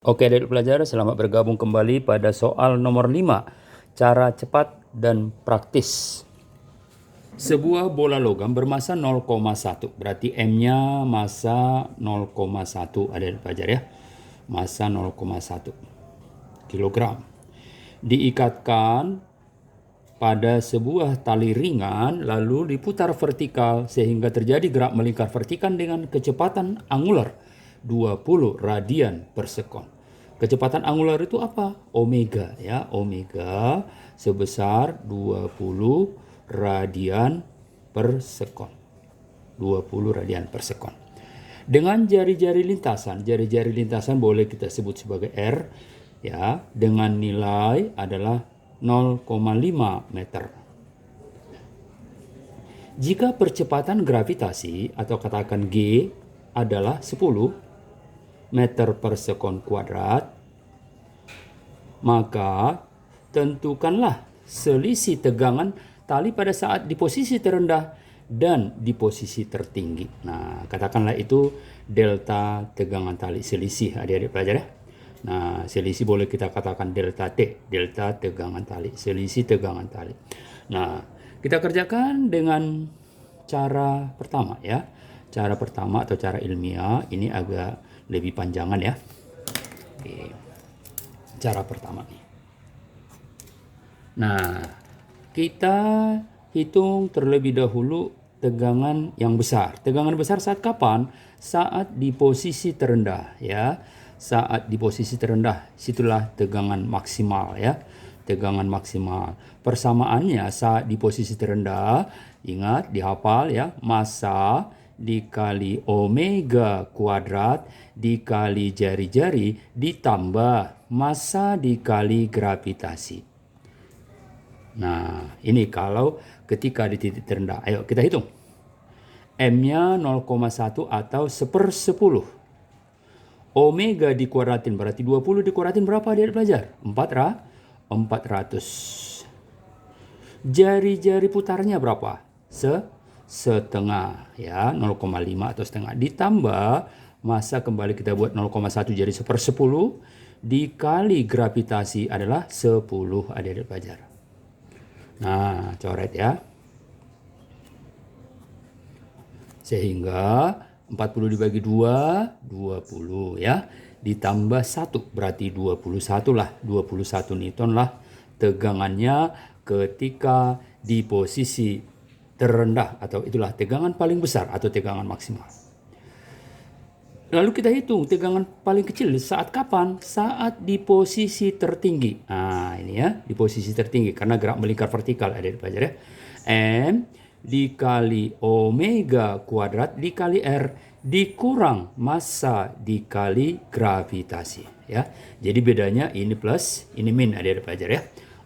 Oke, adik pelajar, selamat bergabung kembali pada soal nomor 5, cara cepat dan praktis. Sebuah bola logam bermassa 0,1, berarti M-nya massa 0,1, adik pelajar ya. Massa 0,1 kilogram. Diikatkan pada sebuah tali ringan lalu diputar vertikal sehingga terjadi gerak melingkar vertikal dengan kecepatan angular 20 radian per sekon. Kecepatan angular itu apa? Omega ya, omega sebesar 20 radian per sekon. 20 radian per sekon. Dengan jari-jari lintasan boleh kita sebut sebagai R ya, dengan nilai adalah 0,5 meter. Jika percepatan gravitasi atau katakan G adalah 10 meter per sekon kuadrat, maka tentukanlah selisih tegangan tali pada saat di posisi terendah dan di posisi tertinggi. Nah, katakanlah itu delta tegangan tali, selisih adik-adik pelajar ya. Nah, selisih boleh kita katakan delta T, delta tegangan tali, selisih tegangan tali. Nah, kita kerjakan dengan cara pertama ya. Cara pertama atau cara ilmiah ini agak lebih panjangan ya. Oke. Cara pertama nih. Nah, kita hitung terlebih dahulu tegangan yang besar. Tegangan besar saat kapan? Saat di posisi terendah ya. Saat di posisi terendah, situlah tegangan maksimal ya. Tegangan maksimal. Persamaannya saat di posisi terendah, ingat dihafal ya, massa dikali omega kuadrat dikali jari-jari ditambah massa dikali gravitasi. Nah, ini kalau ketika di titik terendah. Ayo kita hitung. M-nya 0,1 atau 1/10. Omega dikuadratin berarti 20 dikuadratin berapa dia belajar? 400. Jari-jari putarnya berapa? Setengah ya, 0,5 atau setengah ditambah massa, kembali kita buat 0,1 jadi 1/10 dikali gravitasi adalah 10 adik-adik pelajar. Nah, coret ya. Sehingga 40 dibagi 2, 20 ya. Ditambah 1 berarti 21 lah. 21 Newton lah tegangannya ketika di posisi terendah, atau itulah tegangan paling besar atau tegangan maksimal. Lalu kita hitung tegangan paling kecil saat kapan? Saat di posisi tertinggi. Nah, ini ya, di posisi tertinggi karena gerak melingkar vertikal ada di pelajar ya. M dikali omega kuadrat dikali R dikurang massa dikali gravitasi ya. Jadi bedanya ini plus, ini min ada di pelajar ya.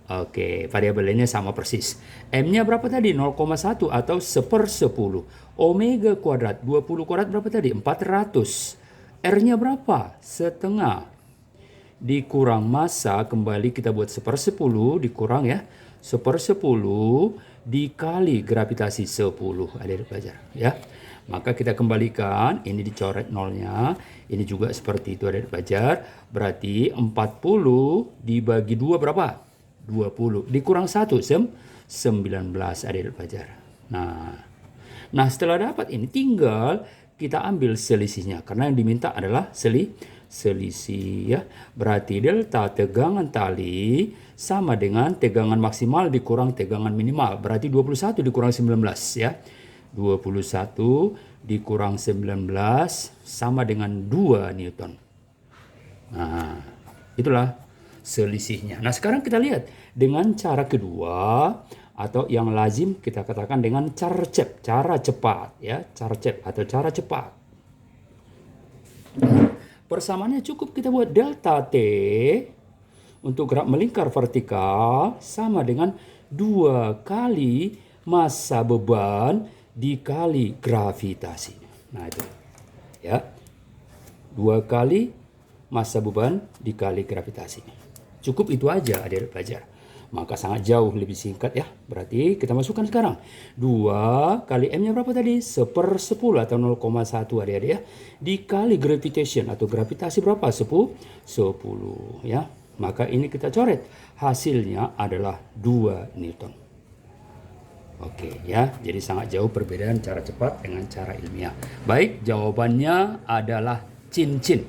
Oke, variabel ini sama persis. M-nya berapa tadi? 0,1 atau 1/10. Omega kuadrat, 20 kuadrat berapa tadi? 400. R-nya berapa? Setengah. Dikurang massa, kembali kita buat 1/10, dikurang ya. 1/10 dikali gravitasi 10. Adik-adik pelajar ya. Maka kita kembalikan, ini dicoret nolnya. Ini juga seperti itu adik-adik pelajar. Berarti 40 dibagi 2 berapa? 20 dikurang 1 19 adik-adik pelajar. Nah, setelah dapat ini tinggal kita ambil selisihnya karena yang diminta adalah selisih ya. Berarti delta tegangan tali sama dengan tegangan maksimal dikurang tegangan minimal. Berarti 21 dikurang 19 ya. 21 dikurang 19 sama dengan 2 Newton. Nah, itulah selisihnya. Nah, sekarang kita lihat dengan cara kedua atau yang lazim kita katakan dengan cara cepat ya, cara cepat. Persamaannya cukup kita buat delta T untuk gerak melingkar vertikal sama dengan 2 kali massa beban dikali gravitasi. Nah, itu ya. 2 kali massa beban dikali gravitasi. Cukup itu aja adik-adik pelajar. Maka sangat jauh lebih singkat ya. Berarti kita masukkan sekarang. 2 kali M-nya berapa tadi? 1/10 atau 0,1 adik-adik ya. Dikali gravitation atau gravitasi berapa? 10 ya. Maka ini kita coret. Hasilnya adalah 2 Newton. Oke ya, jadi sangat jauh perbedaan cara cepat dengan cara ilmiah. Baik, jawabannya adalah cincin.